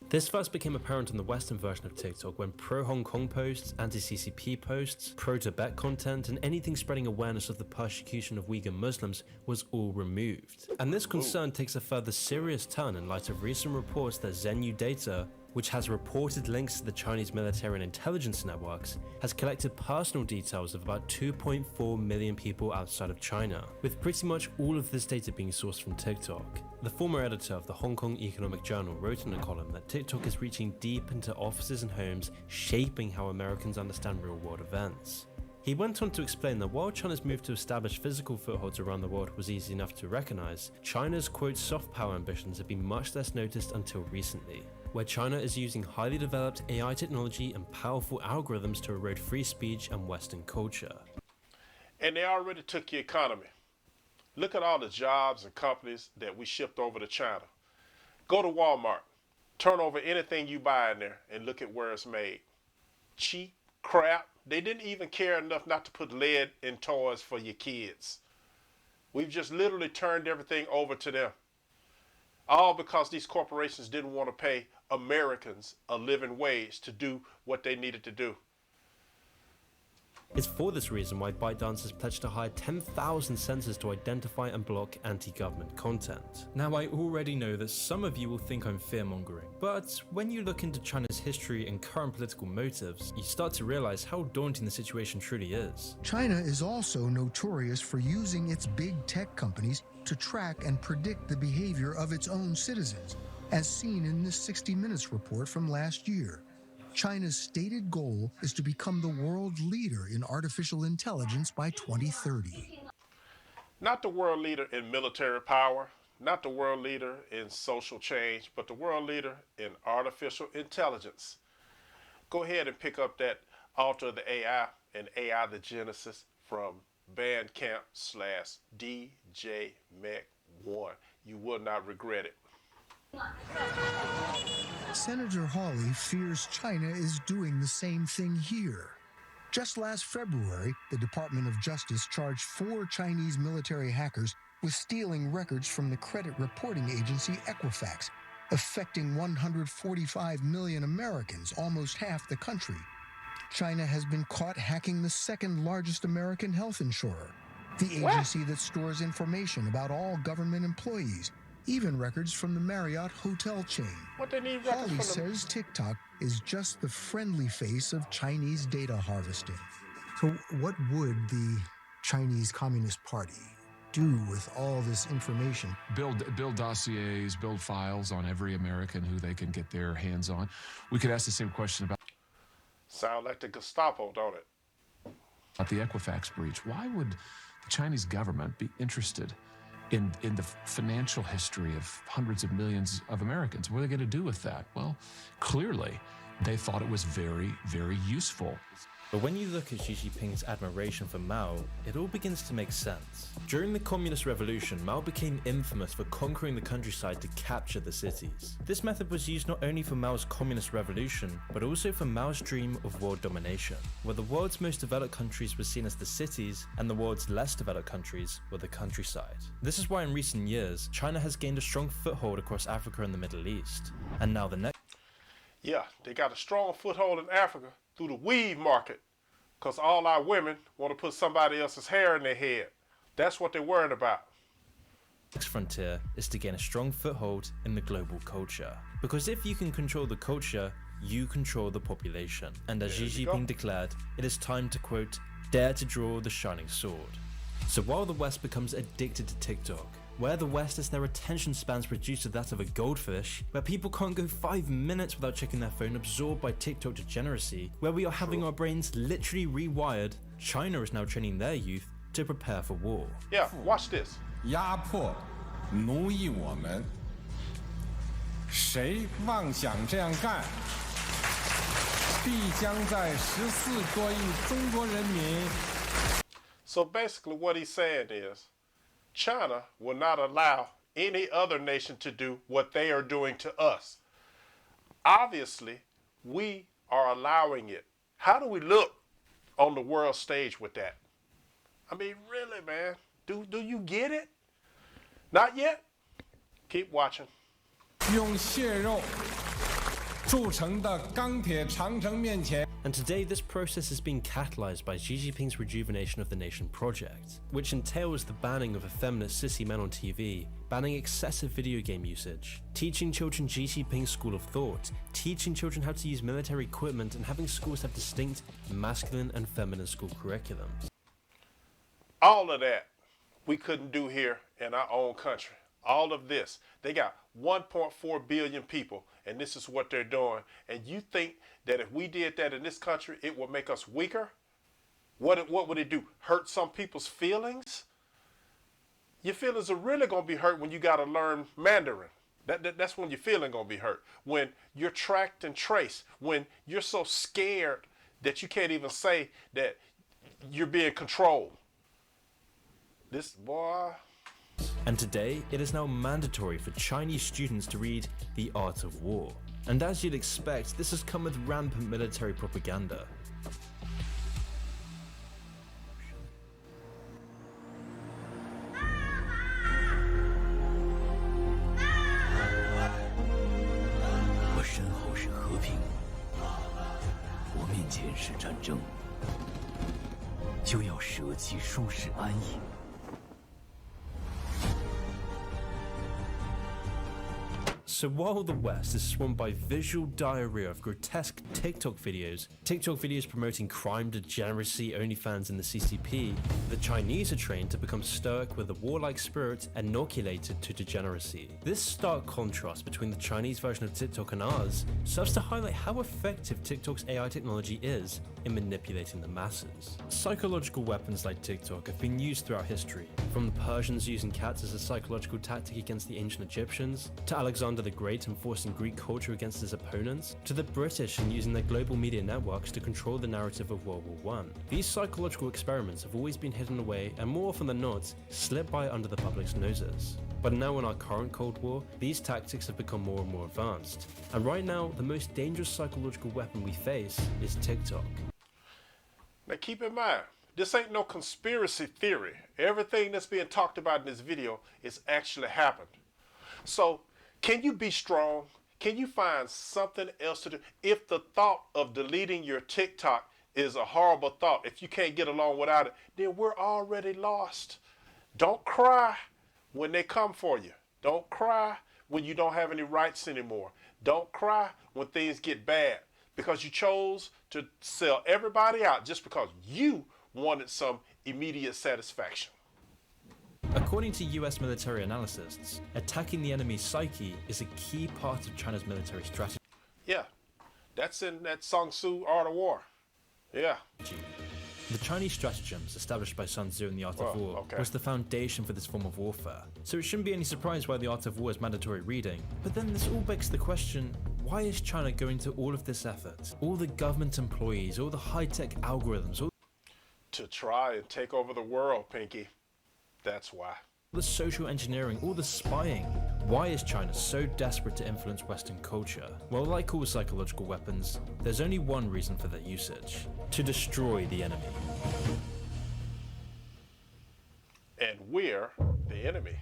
This first became apparent on the Western version of TikTok when pro-Hong Kong posts, anti-CCP posts, pro-Tibet content, and anything spreading awareness of the persecution of Uyghur Muslims was all removed. And this concern takes a further serious turn in light of recent reports that Zenu data which has reported links to the Chinese military and intelligence networks, has collected personal details of about 2.4 million people outside of China, with pretty much all of this data being sourced from TikTok. The former editor of the Hong Kong Economic Journal wrote in a column that TikTok is reaching deep into offices and homes, shaping how Americans understand real-world events. He went on to explain that while China's move to establish physical footholds around the world was easy enough to recognize, China's quote soft power ambitions have been much less noticed until recently, where China is using highly developed AI technology and powerful algorithms to erode free speech and Western culture. And they already took your economy. Look at all the jobs and companies that we shipped over to China. Go to Walmart, turn over anything you buy in there and look at where it's made. Cheap crap. They didn't even care enough not to put lead in toys for your kids. We've just literally turned everything over to them. All because these corporations didn't want to pay Americans a living wage to do what they needed to do. It's for this reason why ByteDance has pledged to hire 10,000 sensors to identify and block anti-government content. Now, I already know that some of you will think I'm fear-mongering, but when you look into China's history and current political motives, you start to realize how daunting the situation truly is. China is also notorious for using its big tech companies to track and predict the behavior of its own citizens, as seen in this 60 Minutes report from last year. China's stated goal is to become the world leader in artificial intelligence by 2030. Not the world leader in military power, not the world leader in social change, but the world leader in artificial intelligence. Go ahead and pick up that Alter the AI and AI the Genesis from Bandcamp/DJ Mech 1. You will not regret it. Senator Hawley fears China is doing the same thing here. Just last February, the Department of Justice charged 4 Chinese military hackers with stealing records from the credit reporting agency Equifax, affecting 145 million Americans, almost half the country. China has been caught hacking the second largest American health insurer, the agency that stores information about all government employees, even records from the Marriott hotel chain. What they need Hawley says TikTok is just the friendly face of Chinese data harvesting. So what would the Chinese Communist Party do with all this information? Build dossiers, build files on every American who they can get their hands on. We could ask the same question about... Sound like the Gestapo, don't it? About the Equifax breach. Why would the Chinese government be interested in the financial history of hundreds of millions of Americans? What are they going to do with that? Well, clearly, they thought it was very, very useful. But when you look at Xi Jinping's admiration for Mao, it all begins to make sense. During the Communist Revolution, Mao became infamous for conquering the countryside to capture the cities. This method was used not only for Mao's Communist Revolution, but also for Mao's dream of world domination, where the world's most developed countries were seen as the cities and the world's less developed countries were the countryside. This is why in recent years, China has gained a strong foothold across Africa and the Middle East. And now the next... Yeah, they got a strong foothold in Africa through the weave market, because all our women want to put somebody else's hair in their head. That's what they're worried about. The next frontier is to gain a strong foothold in the global culture. Because if you can control the culture, you control the population. And as Xi Jinping declared, it is time to, quote, dare to draw the shining sword. So while the West becomes addicted to TikTok, where the West has their attention spans reduced to that of a goldfish, where people can't go 5 minutes without checking their phone absorbed by TikTok degeneracy, where we are having our brains literally rewired, China is now training their youth to prepare for war. Yeah, watch this. 压迫奴役我们，谁妄想这样干，必将在14多亿中国人民。 So basically what he's saying is, China will not allow any other nation to do what they are doing to us. Obviously, we are allowing it. How do we look on the world stage with that? I mean, really, man, do you get it? Not yet? Keep watching. 用血肉 And today, this process is being catalyzed by Xi Jinping's Rejuvenation of the Nation project, which entails the banning of effeminate sissy men on TV, banning excessive video game usage, teaching children Xi Jinping's school of thought, teaching children how to use military equipment, and having schools have distinct masculine and feminine school curriculums. All of that we couldn't do here in our own country. All of this. They got 1.4 billion people, and this is what they're doing. And you think that if we did that in this country, it would make us weaker? What would it do? Hurt some people's feelings? Your feelings are really going to be hurt when you got to learn Mandarin. That's when your feeling going to be hurt. When you're tracked and traced. When you're so scared that you can't even say that you're being controlled. This boy... And today, it is now mandatory for Chinese students to read The Art of War. And as you'd expect, this has come with rampant military propaganda. So while the West is swamped by visual diarrhea of grotesque TikTok videos promoting crime, degeneracy, OnlyFans and the CCP, the Chinese are trained to become stoic with a warlike spirit inoculated to degeneracy. This stark contrast between the Chinese version of TikTok and ours serves to highlight how effective TikTok's AI technology is in manipulating the masses. Psychological weapons like TikTok have been used throughout history, from the Persians using cats as a psychological tactic against the ancient Egyptians, to Alexander the Great enforcing Greek culture against his opponents, to the British and using their global media networks to control the narrative of World War I. These psychological experiments have always been hidden away and more often than not, slip by under the public's noses. But now in our current Cold War, these tactics have become more and more advanced. And right now, the most dangerous psychological weapon we face is TikTok. Now keep in mind, this ain't no conspiracy theory. Everything that's being talked about in this video is actually happened. So, can you be strong? Can you find something else to do? If the thought of deleting your TikTok is a horrible thought, if you can't get along without it, then we're already lost. Don't cry when they come for you. Don't cry when you don't have any rights anymore. Don't cry when things get bad because you chose to sell everybody out just because you wanted some immediate satisfaction. According to US military analysts, attacking the enemy's psyche is a key part of China's military strategy. Yeah, that's in that Sun Tzu Art of War. Yeah. The Chinese stratagems established by Sun Tzu in the Art of War was the foundation for this form of warfare. So it shouldn't be any surprise why the Art of War is mandatory reading. But then this all begs the question, why is China going to all of this effort? All the government employees, all the high-tech algorithms, to try and take over the world, Pinky. That's why. The social engineering, all the spying. Why is China so desperate to influence Western culture? Well, like all psychological weapons, there's only one reason for their usage: to destroy the enemy. And we're the enemy.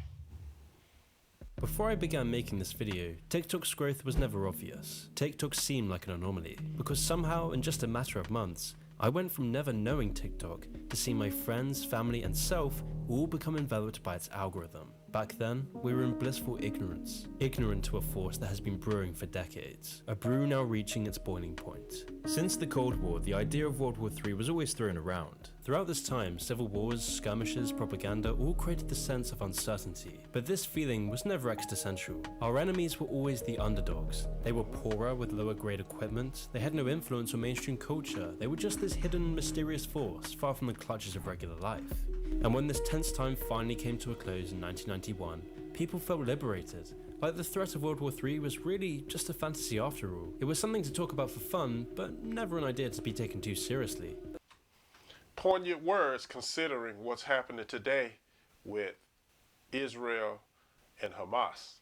Before I began making this video, TikTok's growth was never obvious. TikTok seemed like an anomaly, because somehow, in just a matter of months, I went from never knowing TikTok to seeing my friends, family, and self all become enveloped by its algorithm. Back then, we were in blissful ignorance, ignorant to a force that has been brewing for decades, a brew now reaching its boiling point. Since the Cold War, the idea of World War III was always thrown around. Throughout this time, civil wars, skirmishes, propaganda all created the sense of uncertainty. But this feeling was never existential. Our enemies were always the underdogs. They were poorer with lower grade equipment, they had no influence on mainstream culture, they were just this hidden, mysterious force, far from the clutches of regular life. And when this tense time finally came to a close in 1991, people felt liberated. Like the threat of World War III was really just a fantasy after all. It was something to talk about for fun, but never an idea to be taken too seriously. Poignant words considering what's happening today with Israel and Hamas.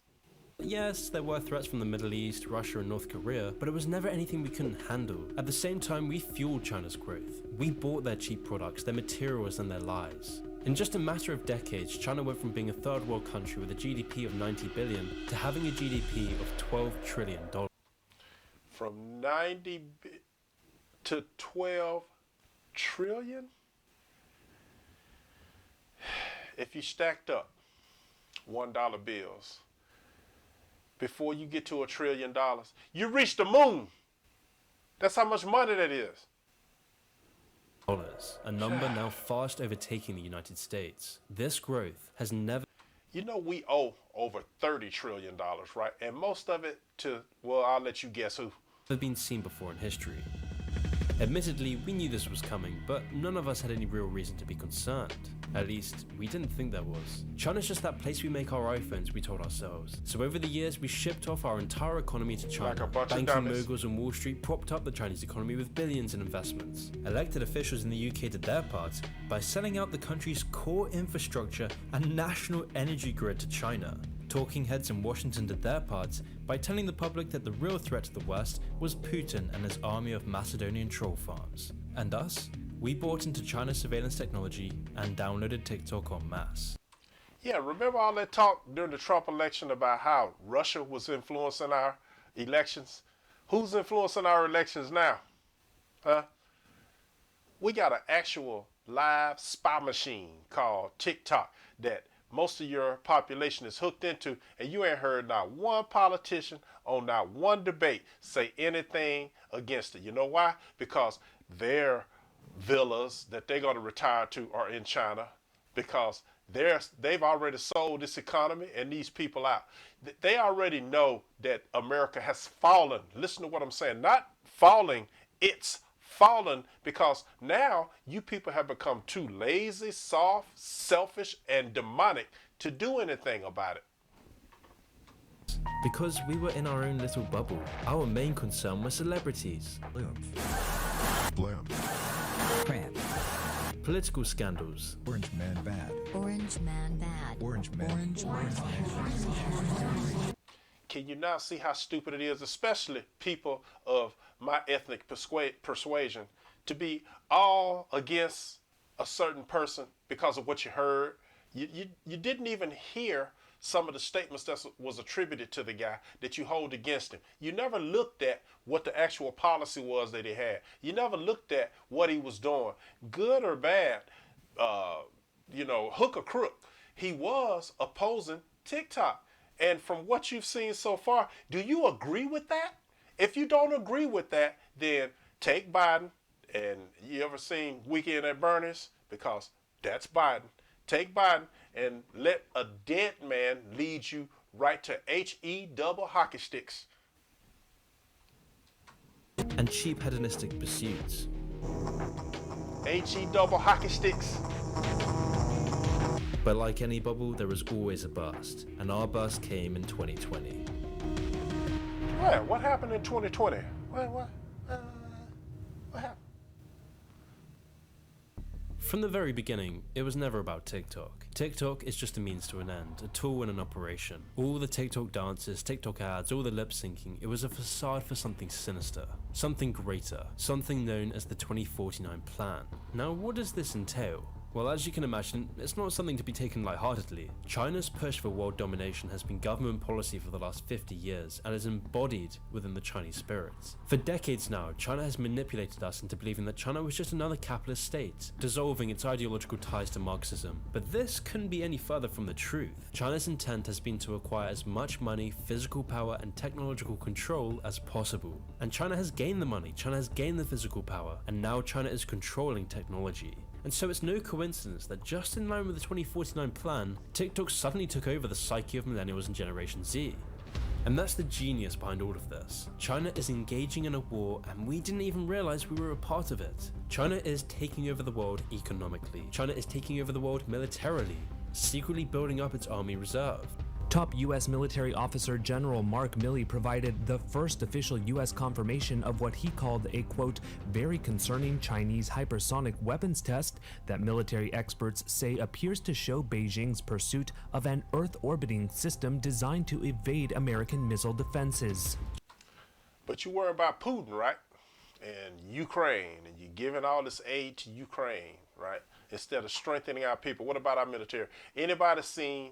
Yes, there were threats from the Middle East, Russia and North Korea, but it was never anything we couldn't handle. At the same time, we fueled China's growth. We bought their cheap products, their materials and their lies. In just a matter of decades, China went from being a third world country with a GDP of 90 billion to having a GDP of $12 trillion. from 90 to 12 trillion. If you stacked up $1 bills, before you get to $1 trillion, you reach the moon. That's how much money that is. A number now fast overtaking the United States. This growth has never... You know, we owe over $30 trillion, right? And most of it to, well, I'll let you guess who. Been seen before in history. Admittedly, we knew this was coming, but none of us had any real reason to be concerned. At least, we didn't think there was. China's just that place we make our iPhones, we told ourselves. So over the years, we shipped off our entire economy to China. Banking moguls on Wall Street propped up the Chinese economy with billions in investments. Elected officials in the UK did their part by selling out the country's core infrastructure and national energy grid to China. Talking heads in Washington did their part by telling the public that the real threat to the West was Putin and his army of Macedonian troll farms. And us? We bought into China's surveillance technology and downloaded TikTok en masse. Yeah, remember all that talk during the Trump election about how Russia was influencing our elections? Who's influencing our elections now? Huh? We got an actual live spy machine called TikTok that most of your population is hooked into, and you ain't heard not one politician on not one debate say anything against it. You know why? Because their villas that they're going to retire to are in China, because they've already sold this economy and these people out. They already know that America has fallen. Listen to what I'm saying. Not falling, it's fallen, because now you people have become too lazy, soft, selfish, and demonic to do anything about it. Because we were in our own little bubble, our main concern was celebrities. Crap. Political scandals. Orange man bad. Orange man bad. Orange man. Orange man. Can you now see how stupid it is, especially people of my ethnic persuasion, to be all against a certain person because of what you heard? You didn't even hear some of the statements that was attributed to the guy that you hold against him. You never looked at what the actual policy was that he had. You never looked at what he was doing, good or bad, hook or crook. He was opposing TikTok. And from what you've seen so far, do you agree with that? If you don't agree with that, then take Biden. And you ever seen Weekend at Bernie's? Because that's Biden. Take Biden and let a dead man lead you right to HE double hockey sticks. And cheap hedonistic pursuits. HE double hockey sticks. But like any bubble, there is always a burst. And our burst came in 2020. What happened in 2020? What happened? From the very beginning, it was never about TikTok. TikTok is just a means to an end, a tool and an operation. All the TikTok dances, TikTok ads, all the lip syncing, it was a facade for something sinister, something greater, something known as the 2049 plan. Now, what does this entail? Well, as you can imagine, it's not something to be taken lightheartedly. China's push for world domination has been government policy for the last 50 years and is embodied within the Chinese spirit. For decades now, China has manipulated us into believing that China was just another capitalist state, dissolving its ideological ties to Marxism. But this couldn't be any further from the truth. China's intent has been to acquire as much money, physical power, and technological control as possible. And China has gained the money, China has gained the physical power, and now China is controlling technology. And so it's no coincidence that just in line with the 2049 plan, TikTok suddenly took over the psyche of millennials and Generation Z. And that's the genius behind all of this. China is engaging in a war and we didn't even realize we were a part of it. China is taking over the world economically. China is taking over the world militarily, secretly building up its army reserve. Top U.S. military officer General Mark Milley provided the first official U.S. confirmation of what he called a, quote, very concerning Chinese hypersonic weapons test that military experts say appears to show Beijing's pursuit of an Earth-orbiting system designed to evade American missile defenses. But you worry about Putin, right? And Ukraine, and you're giving all this aid to Ukraine, right? Instead of strengthening our people. What about our military? Anybody seen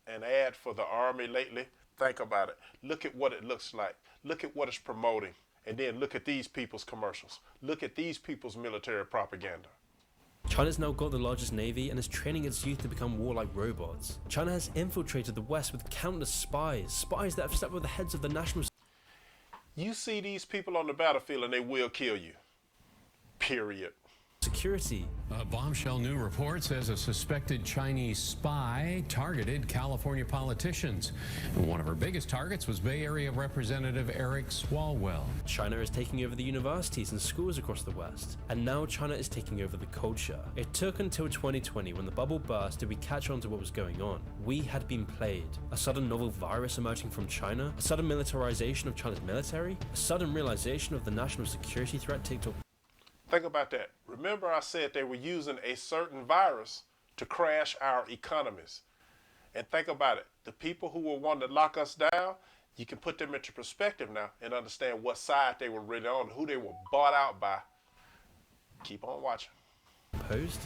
an ad for the Army lately? Think about it. Look at what it looks like. Look at what it's promoting. And then look at these people's commercials. Look at these people's military propaganda. China's now got the largest navy and is training its youth to become warlike robots. China has infiltrated the West with countless spies that have slept with the heads of the national... You see these people on the battlefield and they will kill you. Period. Security. A bombshell new report says a suspected Chinese spy targeted California politicians. And one of her biggest targets was Bay Area Representative Eric Swalwell. China is taking over the universities and schools across the West. And now China is taking over the culture. It took until 2020 when the bubble burst did we catch on to what was going on. We had been played. A sudden novel virus emerging from China, a sudden militarization of China's military, a sudden realization of the national security threat TikTok. Think about that. Remember I said they were using a certain virus to crash our economies. And think about it. The people who were wanting to lock us down, you can put them into perspective now and understand what side they were really on, who they were bought out by. Keep on watching. Post?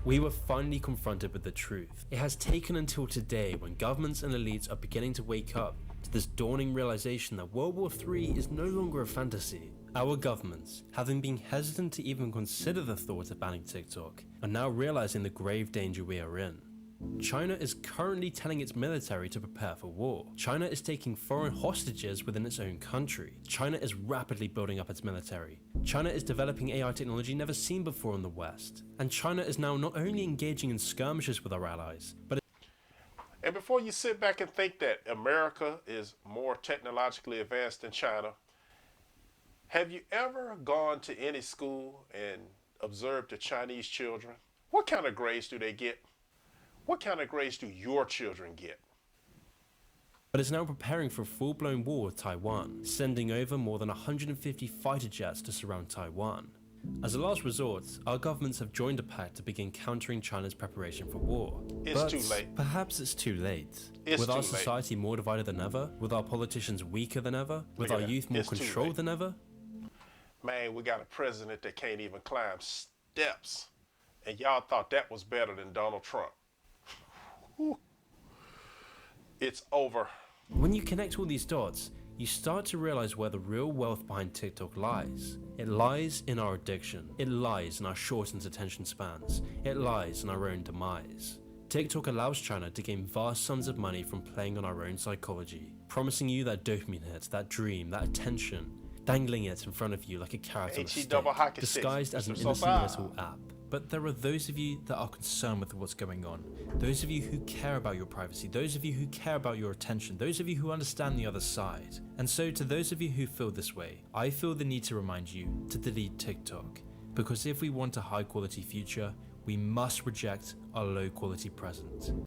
We were finally confronted with the truth. It has taken until today when governments and elites are beginning to wake up to this dawning realization that World War III is no longer a fantasy. Our governments, having been hesitant to even consider the thought of banning TikTok, are now realizing the grave danger we are in. China is currently telling its military to prepare for war. China is taking foreign hostages within its own country. China is rapidly building up its military. China is developing AI technology never seen before in the West. And China is now not only engaging in skirmishes with our allies, but... And before you sit back and think that America is more technologically advanced than China, have you ever gone to any school and observed the Chinese children? What kind of grades do they get? What kind of grades do your children get? But is now preparing for a full-blown war with Taiwan, sending over more than 150 fighter jets to surround Taiwan. As a last resort, our governments have joined a pact to begin countering China's preparation for war. It's too late. Perhaps it's too late. It's with our too late. society more divided than ever, with our politicians weaker than ever, with our youth more controlled than ever. Man, we got a president that can't even climb steps. And y'all thought that was better than Donald Trump. It's over. When you connect all these dots, you start to realize where the real wealth behind TikTok lies. It lies in our addiction. It lies in our shortened attention spans. It lies in our own demise. TikTok allows China to gain vast sums of money from playing on our own psychology, promising you that dopamine hit, that dream, that attention, dangling it in front of you like a carrot on a stick, disguised as an innocent little app. But there are those of you that are concerned with what's going on, those of you who care about your privacy, those of you who care about your attention, those of you who understand the other side. And so to those of you who feel this way, I feel the need to remind you to delete TikTok, because if we want a high quality future, we must reject our low quality present.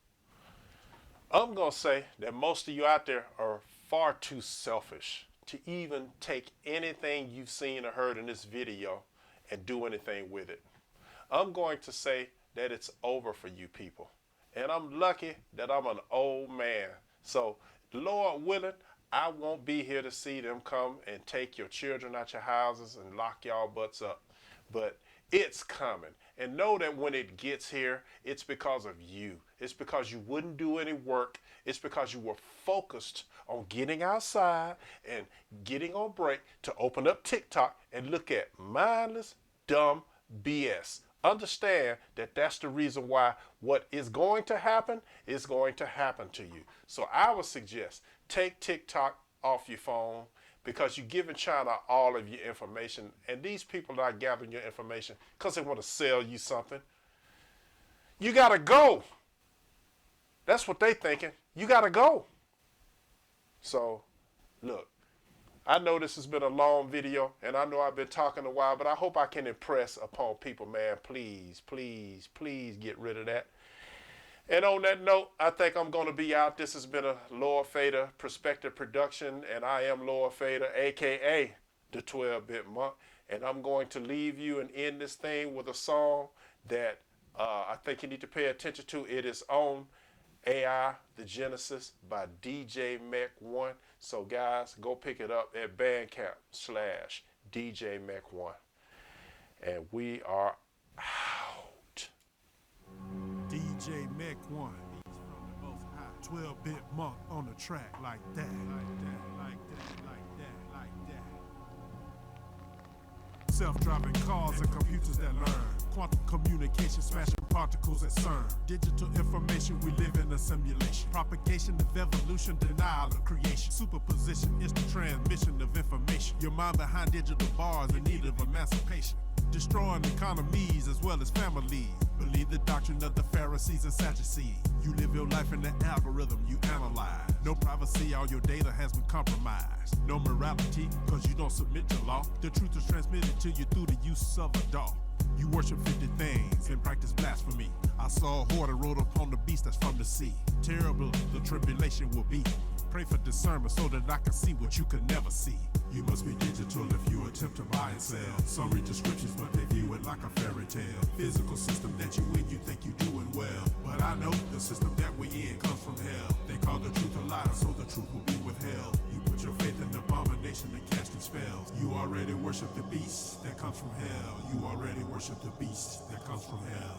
I'm gonna say that most of you out there are far too selfish to even take anything you've seen or heard in this video and do anything with it. I'm going to say that it's over for you people. And I'm lucky that I'm an old man. So, Lord willing, I won't be here to see them come and take your children out your houses and lock y'all butts up. But it's coming. And know that when it gets here, it's because of you. It's because you wouldn't do any work. It's because you were focused on getting outside and getting on break to open up TikTok and look at mindless, dumb BS. Understand that that's the reason why what is going to happen is going to happen to you. So I would suggest take TikTok off your phone, because you're giving China all of your information, and these people are gathering your information because they want to sell you something. You gotta go. That's what they thinking. You gotta go. So, look, I know this has been a long video, and I know I've been talking a while, but I hope I can impress upon people, man. Please, please, please get rid of that. And on that note, I think I'm going to be out. This has been a Lord Fader Perspective production, and I am Lord Fader, a.k.a. the 12-Bit Monk. And I'm going to leave you and end this thing with a song that I think you need to pay attention to. It is on AI, The Genesis by DJ Mech 1. So, guys, go pick it up at Bandcamp/DJ Mech 1. And we are out. DJ Mech 1. He's from the Most High. 12-bit monk on the track like that, like that, like that, like that, like that. Self-driving cars and computers that learn. Quantum communication smashing particles at CERN. Digital information, we live in a simulation. Propagation of evolution, denial of creation. Superposition is the transmission of information. Your mind behind digital bars in need of emancipation. Destroying economies as well as families. Believe the doctrine of the Pharisees and Sadducees. You live your life in the algorithm you analyze. No privacy, all your data has been compromised. No morality, cause you don't submit to law. The truth is transmitted to you through the use of a doll. You worship 50 things and practice blasphemy. I saw a horde that rode upon the beast that's from the sea. Terrible the tribulation will be. Pray for discernment so that I can see what you could never see. You must be digital if you attempt to buy and sell. Some read the scriptures, but they view it like a fairy tale. Physical system that you in, you think you doing well. But I know the system that we in comes from hell. They call the truth a lie, so the truth will be withheld. You put your faith in abomination and casting spells. You already worship the beast that comes from hell. You already worship the beast that comes from hell.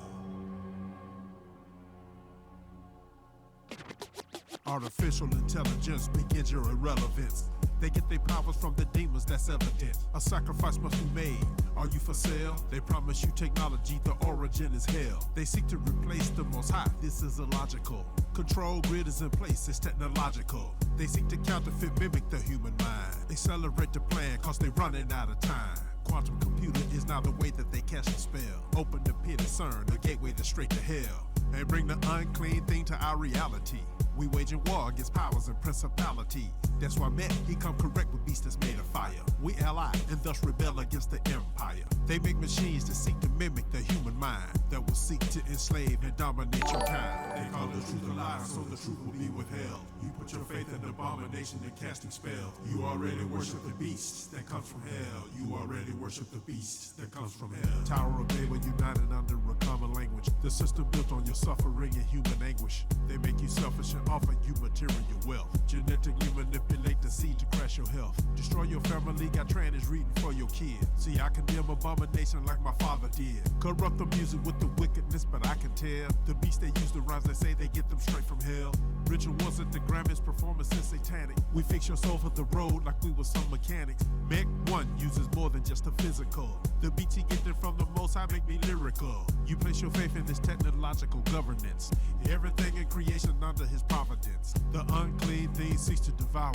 Artificial intelligence begins your irrelevance. They get their powers from the demons, that's evident. A sacrifice must be made. Are you for sale? They promise you technology, the origin is hell. They seek to replace the most high, this is illogical. Control grid is in place, it's technological. They seek to counterfeit, mimic the human mind. Accelerate the plan, cause they running out of time. Quantum computer is now the way that they cast a spell. Open the pit of CERN, the gateway that's straight to hell. And bring the unclean thing to our reality. We waging war against powers and principalities. That's why Mech, he come correct with beasts that's made of fire. We ally and thus rebel against the empire. They make machines that seek to mimic the human mind, that will seek to enslave and dominate your kind. They call the truth a lie, so the truth will be withheld. You put your faith in abomination and casting spells. You already worship the beast that comes from hell. You already worship the beast that comes from hell. Tower of Babel united under a common language. The system built on your suffering and human anguish. They make you selfish and offer you material wealth. Genetically manipulate the seed to crash your health. Destroy your family, got trannies reading for your kid. See, I condemn abomination like my father did. Corrupt the music with the wickedness, but I can tell the beasts they use the rhymes, they say they get them straight from hell. Rituals at the Grammys, performance is satanic. We fix your soul for the road like we were some mechanics. Mech 1 uses more than just a physical. The beats he get them from the most high make me lyrical. You place your faith in this technological governance. Everything in creation under his providence. The unclean thing seeks to devour.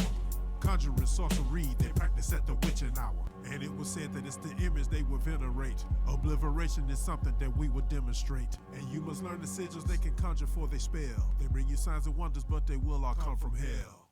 Conjuring sorcery, they practice at the witching hour. And it was said that it's the image they will venerate. Obliteration is something that we will demonstrate. And you must learn the sigils they can conjure for they spell. They bring you signs and wonders, but they will all come from hell.